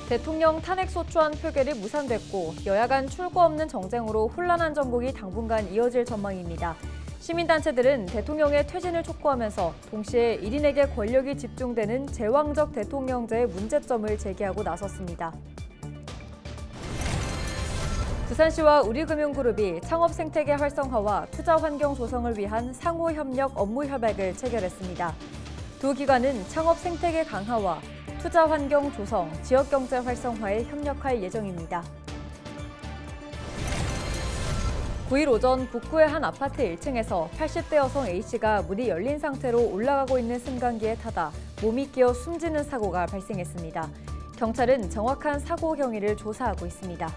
대통령 탄핵소추안 표결이 무산됐고 여야 간 출구 없는 정쟁으로 혼란한 전국이 당분간 이어질 전망입니다. 시민단체들은 대통령의 퇴진을 촉구하면서 동시에 1인에게 권력이 집중되는 제왕적 대통령제의 문제점을 제기하고 나섰습니다. 부산시와 우리금융그룹이 창업 생태계 활성화와 투자 환경 조성을 위한 상호협력 업무 협약을 체결했습니다. 두 기관은 창업 생태계 강화와 투자 환경 조성, 지역경제 활성화에 협력할 예정입니다. 9일 오전 북구의 한 아파트 1층에서 80대 여성 A씨가 문이 열린 상태로 올라가고 있는 승강기에 타다 몸이 끼어 숨지는 사고가 발생했습니다. 경찰은 정확한 사고 경위를 조사하고 있습니다.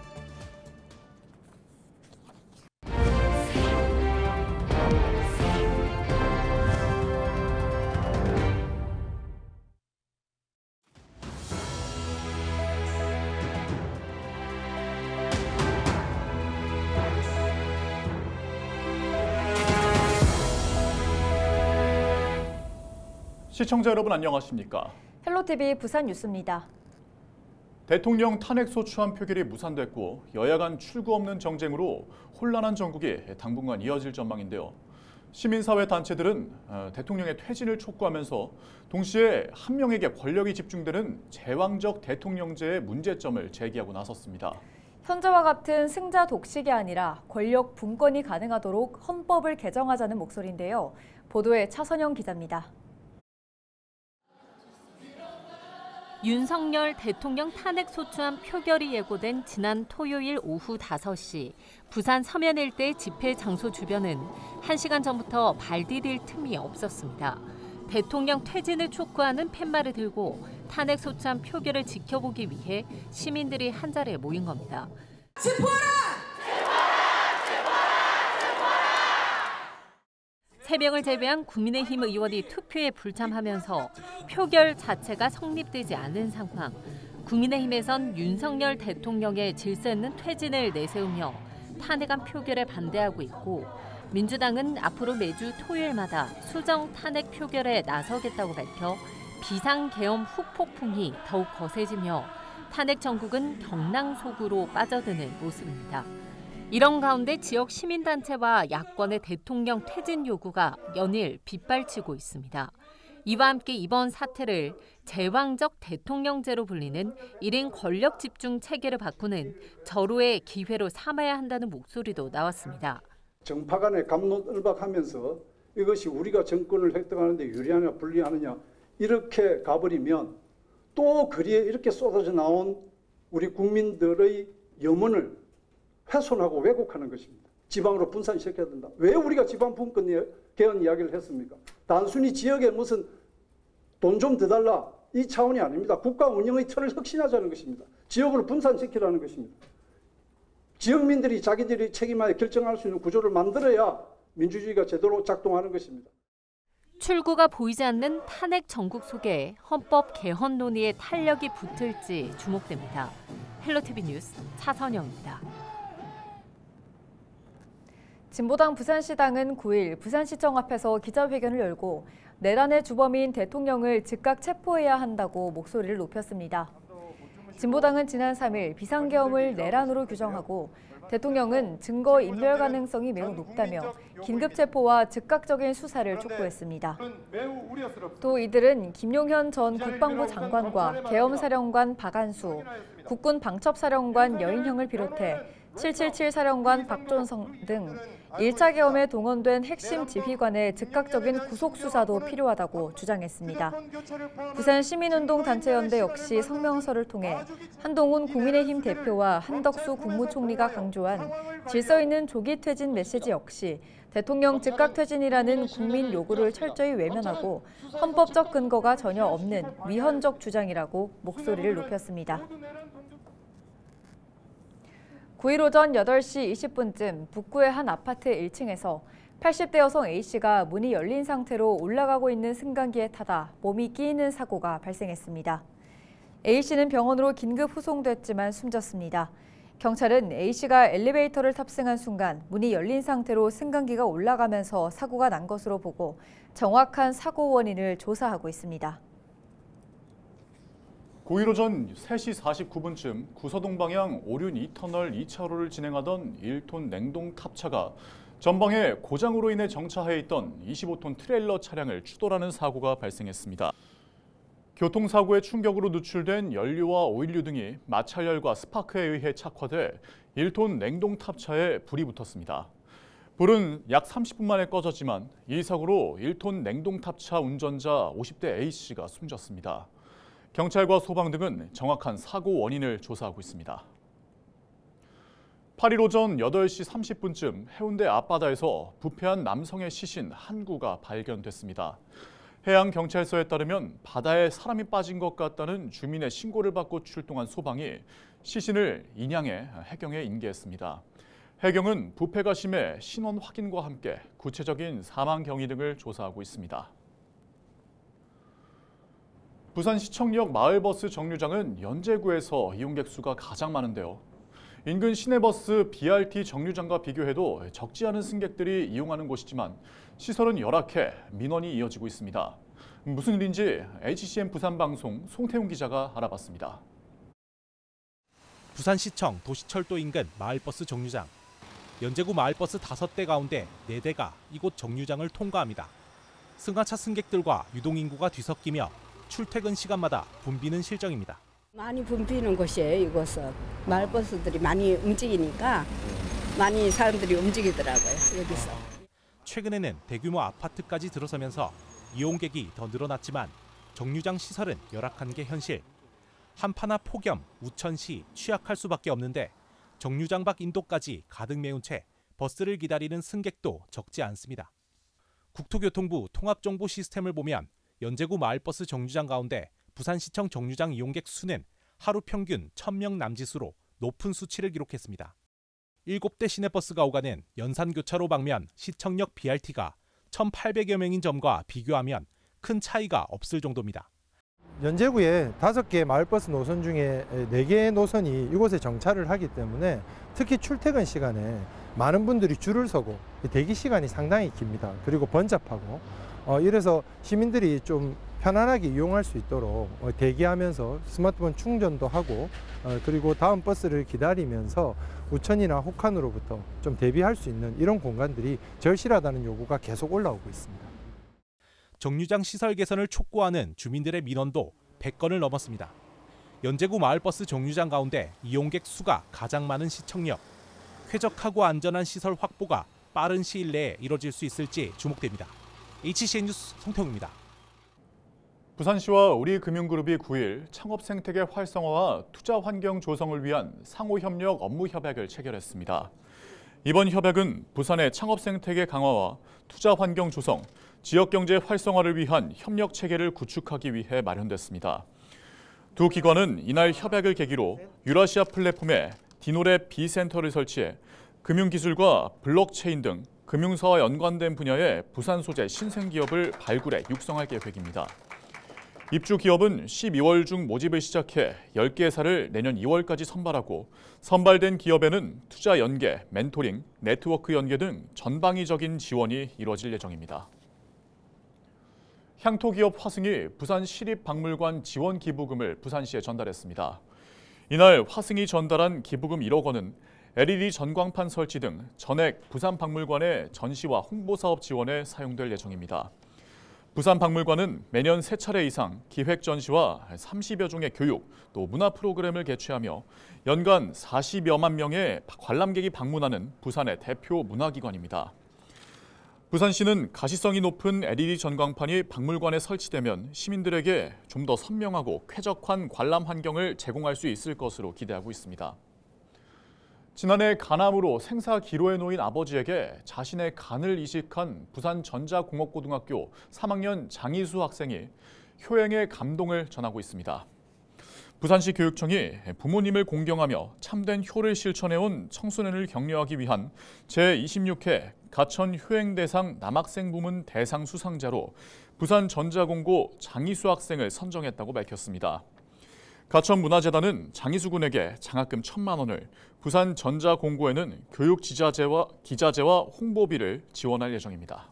시청자 여러분 안녕하십니까? 헬로티비 부산 뉴스입니다. 대통령 탄핵소추안 표결이 무산됐고 여야 간 출구 없는 정쟁으로 혼란한 전국이 당분간 이어질 전망인데요. 시민사회 단체들은 대통령의 퇴진을 촉구하면서 동시에 한 명에게 권력이 집중되는 제왕적 대통령제의 문제점을 제기하고 나섰습니다. 현재와 같은 승자 독식이 아니라 권력 분권이 가능하도록 헌법을 개정하자는 목소리인데요. 보도에 차선영 기자입니다. 윤석열 대통령 탄핵소추안 표결이 예고된 지난 토요일 오후 5시 부산 서면 일대 집회 장소 주변은 1시간 전부터 발 디딜 틈이 없었습니다. 대통령 퇴진을 촉구하는 팻말을 들고 탄핵소추안 표결을 지켜보기 위해 시민들이 한자리에 모인 겁니다. 체포하라! 새벽을 제외한 국민의힘 의원이 투표에 불참하면서 표결 자체가 성립되지 않은 상황. 국민의힘에선 윤석열 대통령의 질서 있는 퇴진을 내세우며 탄핵안 표결에 반대하고 있고 민주당은 앞으로 매주 토요일마다 수정 탄핵 표결에 나서겠다고 밝혀 비상계엄 후폭풍이 더욱 거세지며 탄핵 정국은 경랑 속으로 빠져드는 모습입니다. 이런 가운데 지역 시민단체와 야권의 대통령 퇴진 요구가 연일 빗발치고 있습니다. 이와 함께 이번 사태를 제왕적 대통령제로 불리는 1인 권력 집중 체계를 바꾸는 절호의 기회로 삼아야 한다는 목소리도 나왔습니다. 정파 간의 갑론을박하면서 이것이 우리가 정권을 획득하는 데 유리하냐 불리하느냐 이렇게 가버리면 또 거리에 이렇게 쏟아져 나온 우리 국민들의 염원을 훼손하고 왜곡하는 것입니다. 지방으로 분산시켜야 된다. 왜 우리가 지방 분권 개헌 이야기를 했습니까? 단순히 지역에 무슨 돈 좀 더 달라 이 차원이 아닙니다. 국가 운영의 틀을 혁신하자는 것입니다. 지역으로 분산시키라는 것입니다. 지역민들이 자기들이 책임하에 결정할 수 있는 구조를 만들어야 민주주의가 제대로 작동하는 것입니다. 출구가 보이지 않는 탄핵 정국 속에 헌법 개헌 논의에 탄력이 붙을지 주목됩니다. 헬로티비 뉴스 차선영입니다. 진보당 부산시당은 9일 부산시청 앞에서 기자회견을 열고 내란의 주범인 대통령을 즉각 체포해야 한다고 목소리를 높였습니다. 진보당은 지난 3일 비상계엄을 내란으로 규정하고 대통령은 증거 인멸 가능성이 매우 높다며 긴급체포와 즉각적인 수사를 촉구했습니다. 또 이들은 김용현 전 국방부 장관과 계엄사령관 박안수, 국군 방첩사령관 여인형을 비롯해 777 사령관 박존성 등 1차 계엄에 동원된 핵심 지휘관의 즉각적인 구속 수사도 필요하다고 주장했습니다. 부산 시민운동단체연대 역시 성명서를 통해 한동훈 국민의힘 대표와 한덕수 국무총리가 강조한 질서 있는 조기 퇴진 메시지 역시 대통령 즉각 퇴진이라는 국민 요구를 철저히 외면하고 헌법적 근거가 전혀 없는 위헌적 주장이라고 목소리를 높였습니다. 9일 오전 8시 20분쯤 북구의 한 아파트 1층에서 80대 여성 A씨가 문이 열린 상태로 올라가고 있는 승강기에 타다 몸이 끼이는 사고가 발생했습니다. A씨는 병원으로 긴급 후송됐지만 숨졌습니다. 경찰은 A씨가 엘리베이터를 탑승한 순간 문이 열린 상태로 승강기가 올라가면서 사고가 난 것으로 보고 정확한 사고 원인을 조사하고 있습니다. 9일 오전 3시 49분쯤 구서동 방향 오륜 2터널 2차로를 진행하던 1톤 냉동 탑차가 전방에 고장으로 인해 정차해 있던 25톤 트레일러 차량을 추돌하는 사고가 발생했습니다. 교통사고의 충격으로 누출된 연료와 오일류 등이 마찰열과 스파크에 의해 착화돼 1톤 냉동 탑차에 불이 붙었습니다. 불은 약 30분 만에 꺼졌지만 이 사고로 1톤 냉동 탑차 운전자 50대 A씨가 숨졌습니다. 경찰과 소방 등은 정확한 사고 원인을 조사하고 있습니다. 8일 오전 8시 30분쯤 해운대 앞바다에서 부패한 남성의 시신 한 구가 발견됐습니다. 해양경찰서에 따르면 바다에 사람이 빠진 것 같다는 주민의 신고를 받고 출동한 소방이 시신을 인양해 해경에 인계했습니다. 해경은 부패가 심해 신원 확인과 함께 구체적인 사망 경위 등을 조사하고 있습니다. 부산시청역 마을버스 정류장은 연제구에서 이용객 수가 가장 많은데요. 인근 시내버스 BRT 정류장과 비교해도 적지 않은 승객들이 이용하는 곳이지만 시설은 열악해 민원이 이어지고 있습니다. 무슨 일인지 HCM 부산방송 송태훈 기자가 알아봤습니다. 부산시청 도시철도 인근 마을버스 정류장. 연제구 마을버스 5대 가운데 4대가 이곳 정류장을 통과합니다. 승하차 승객들과 유동인구가 뒤섞이며 출퇴근 시간마다 붐비는 실정입니다. 많이 붐비는 곳이에요, 이곳은. 마을버스들이 많이 움직이니까 많이 사람들이 움직이더라고요, 여기서. 최근에는 대규모 아파트까지 들어서면서 이용객이 더 늘어났지만 정류장 시설은 열악한 게 현실. 한파나 폭염, 우천시 취약할 수밖에 없는데 정류장 밖 인도까지 가득 메운 채 버스를 기다리는 승객도 적지 않습니다. 국토교통부 통합정보 시스템을 보면 연제구 마을버스 정류장 가운데 부산시청 정류장 이용객 수는 하루 평균 1000명 남짓으로 높은 수치를 기록했습니다. 7대 시내버스가 오가는 연산교차로 방면 시청역 BRT가 1800여 명인 점과 비교하면 큰 차이가 없을 정도입니다. 연제구에 5개 마을버스 노선 중에 4개의 노선이 이곳에 정차를 하기 때문에 특히 출퇴근 시간에 많은 분들이 줄을 서고 대기 시간이 상당히 깁니다. 그리고 번잡하고 이래서 시민들이 좀 편안하게 이용할 수 있도록 대기하면서 스마트폰 충전도 하고 그리고 다음 버스를 기다리면서 우천이나 혹한으로부터 좀 대비할 수 있는 이런 공간들이 절실하다는 요구가 계속 올라오고 있습니다. 정류장 시설 개선을 촉구하는 주민들의 민원도 100건을 넘었습니다. 연제구 마을버스 정류장 가운데 이용객 수가 가장 많은 시청역. 쾌적하고 안전한 시설 확보가 빠른 시일 내에 이뤄질 수 있을지 주목됩니다. HCN 뉴스 송태웅입니다. 부산시와 우리금융그룹이 9일 창업 생태계 활성화와 투자 환경 조성을 위한 상호협력 업무 협약을 체결했습니다. 이번 협약은 부산의 창업 생태계 강화와 투자 환경 조성, 지역경제 활성화를 위한 협력 체계를 구축하기 위해 마련됐습니다. 두 기관은 이날 협약을 계기로 유라시아 플랫폼에 디노랩 B센터를 설치해 금융기술과 블록체인 등 금융사와 연관된 분야의 부산 소재 신생기업을 발굴해 육성할 계획입니다. 입주 기업은 12월 중 모집을 시작해 10개사를 내년 2월까지 선발하고 선발된 기업에는 투자 연계, 멘토링, 네트워크 연계 등 전방위적인 지원이 이루어질 예정입니다. 향토기업 화승이 부산시립박물관 지원 기부금을 부산시에 전달했습니다. 이날 화승이 전달한 기부금 1억 원은 LED 전광판 설치 등 전액 부산박물관의 전시와 홍보사업 지원에 사용될 예정입니다. 부산박물관은 매년 3차례 이상 기획 전시와 30여 종의 교육, 또 문화 프로그램을 개최하며 연간 40여만 명의 관람객이 방문하는 부산의 대표 문화기관입니다. 부산시는 가시성이 높은 LED 전광판이 박물관에 설치되면 시민들에게 좀 더 선명하고 쾌적한 관람 환경을 제공할 수 있을 것으로 기대하고 있습니다. 지난해 간암으로 생사 기로에 놓인 아버지에게 자신의 간을 이식한 부산전자공업고등학교 3학년 장희수 학생이 효행의 감동을 전하고 있습니다. 부산시 교육청이 부모님을 공경하며 참된 효를 실천해온 청소년을 격려하기 위한 제26회 가천 효행대상 남학생 부문 대상 수상자로 부산전자공고 장희수 학생을 선정했다고 밝혔습니다. 가천문화재단은 장희수 군에게 장학금 1,000만 원을, 부산전자공고에는 교육 기자재와 홍보비를 지원할 예정입니다.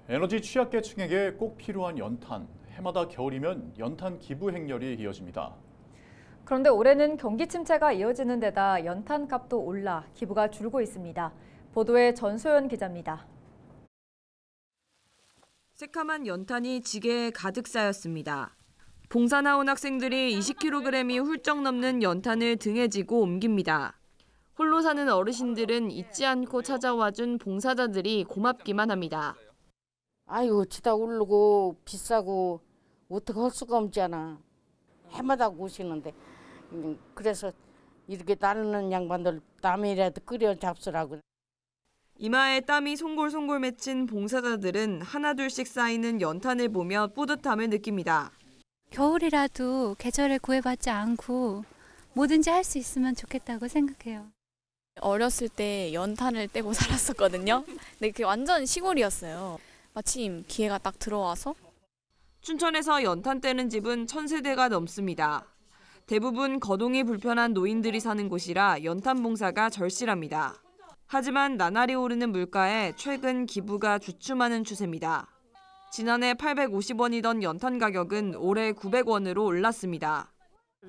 에너지 취약계층에게 꼭 필요한 연탄, 해마다 겨울이면 연탄 기부 행렬이 이어집니다. 그런데 올해는 경기 침체가 이어지는 데다 연탄값도 올라 기부가 줄고 있습니다. 보도에 전소연 기자입니다. 새카만 연탄이 지게에 가득 쌓였습니다. 봉사 나온 학생들이 20kg이 훌쩍 넘는 연탄을 등에 지고 옮깁니다. 홀로 사는 어르신들은 잊지 않고 찾아와준 봉사자들이 고맙기만 합니다. 아유, 지다 오르고 비싸고 어떻게 할 수가 없잖아. 해마다 오시는데 그래서 이렇게 나르는 양반들 땀이라도 끓여 잡수라고. 이마에 땀이 송골송골 맺힌 봉사자들은 하나둘씩 쌓이는 연탄을 보며 뿌듯함을 느낍니다. 겨울이라도 계절에 구애받지 않고 뭐든지 할 수 있으면 좋겠다고 생각해요. 어렸을 때 연탄을 떼고 살았었거든요. 근데 그게 완전 시골이었어요. 마침 기회가 딱 들어와서. 춘천에서 연탄 떼는 집은 1000세대가 넘습니다. 대부분 거동이 불편한 노인들이 사는 곳이라 연탄 봉사가 절실합니다. 하지만 나날이 오르는 물가에 최근 기부가 주춤하는 추세입니다. 지난해 850원이던 연탄 가격은 올해 900원으로 올랐습니다.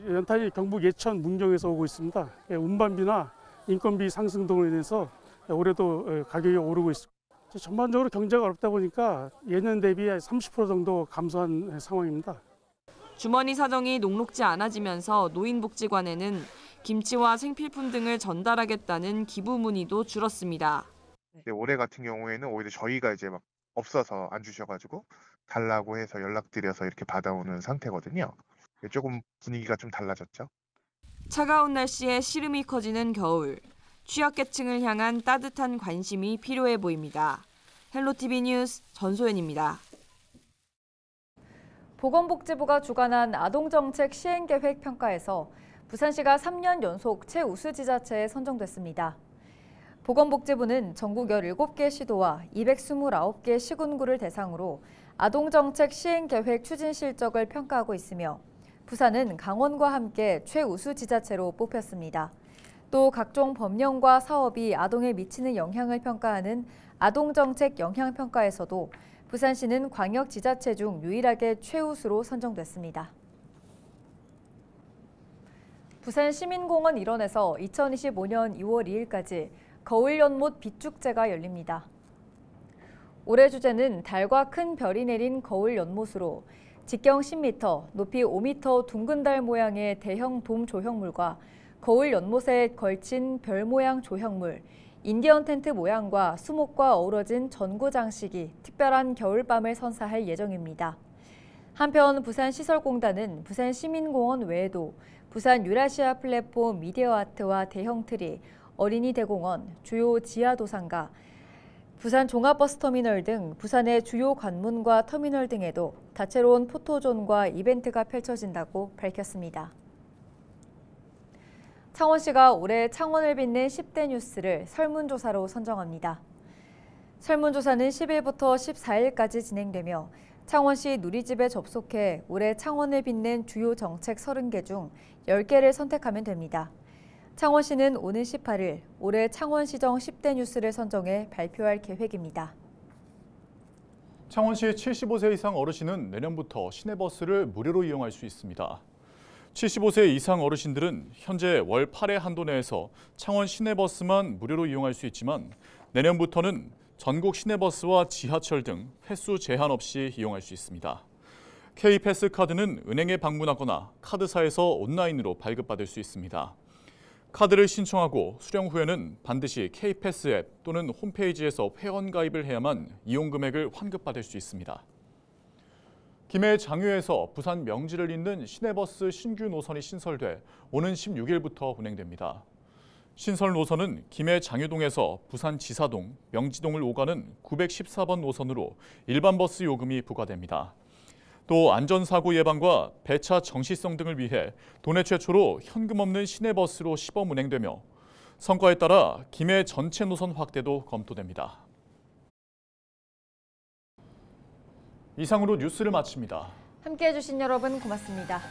연탄이 경북 예천 문경에서 오고 있습니다. 운반비나 인건비 상승 등으로 인해서 올해도 가격이 오르고 있습니다. 전반적으로 경제가 어렵다 보니까 예년 대비 30% 정도 감소한 상황입니다. 주머니 사정이 녹록지 않아지면서 노인복지관에는 김치와 생필품 등을 전달하겠다는 기부 문의도 줄었습니다. 올해 같은 경우에는 오히려 저희가 이제 막 없어서 안 주셔가지고 달라고 해서 연락드려서 이렇게 받아오는 상태거든요. 조금 분위기가 좀 달라졌죠. 차가운 날씨에 시름이 커지는 겨울. 취약계층을 향한 따뜻한 관심이 필요해 보입니다. 헬로티비 뉴스 전소연입니다. 보건복지부가 주관한 아동정책 시행계획 평가에서 부산시가 3년 연속 최우수지자체에 선정됐습니다. 보건복지부는 전국 17개 시도와 229개 시군구를 대상으로 아동정책 시행계획 추진 실적을 평가하고 있으며 부산은 강원과 함께 최우수지자체로 뽑혔습니다. 또 각종 법령과 사업이 아동에 미치는 영향을 평가하는 아동정책 영향평가에서도 부산시는 광역지자체 중 유일하게 최우수로 선정됐습니다. 부산시민공원 일원에서 2025년 2월 2일까지 거울연못 빛축제가 열립니다. 올해 주제는 달과 큰 별이 내린 거울연못으로 직경 10m, 높이 5m 둥근 달 모양의 대형 돔 조형물과 거울 연못에 걸친 별 모양 조형물, 인디언 텐트 모양과 수목과 어우러진 전구 장식이 특별한 겨울밤을 선사할 예정입니다. 한편 부산시설공단은 부산시민공원 외에도 부산 유라시아 플랫폼 미디어 아트와 대형 트리, 어린이 대공원, 주요 지하도상가, 부산 종합버스터미널 등 부산의 주요 관문과 터미널 등에도 다채로운 포토존과 이벤트가 펼쳐진다고 밝혔습니다. 창원시가 올해 창원을 빛낸 10대 뉴스를 설문조사로 선정합니다. 설문조사는 10일부터 14일까지 진행되며 창원시 누리집에 접속해 올해 창원을 빛낸 주요 정책 30개 중 10개를 선택하면 됩니다. 창원시는 오는 18일 올해 창원시정 10대 뉴스를 선정해 발표할 계획입니다. 창원시 75세 이상 어르신은 내년부터 시내버스를 무료로 이용할 수 있습니다. 75세 이상 어르신들은 현재 월 8회 한도 내에서 창원 시내버스만 무료로 이용할 수 있지만 내년부터는 전국 시내버스와 지하철 등 횟수 제한 없이 이용할 수 있습니다. K패스 카드는 은행에 방문하거나 카드사에서 온라인으로 발급받을 수 있습니다. 카드를 신청하고 수령 후에는 반드시 K패스 앱 또는 홈페이지에서 회원 가입을 해야만 이용 금액을 환급받을 수 있습니다. 김해 장유에서 부산 명지를 잇는 시내버스 신규 노선이 신설돼 오는 16일부터 운행됩니다. 신설 노선은 김해 장유동에서 부산 지사동, 명지동을 오가는 914번 노선으로 일반 버스 요금이 부과됩니다. 또 안전사고 예방과 배차 정시성 등을 위해 도내 최초로 현금 없는 시내버스로 시범 운행되며 성과에 따라 김해 전체 노선 확대도 검토됩니다. 이상으로 뉴스를 마칩니다. 함께해 주신 여러분 고맙습니다.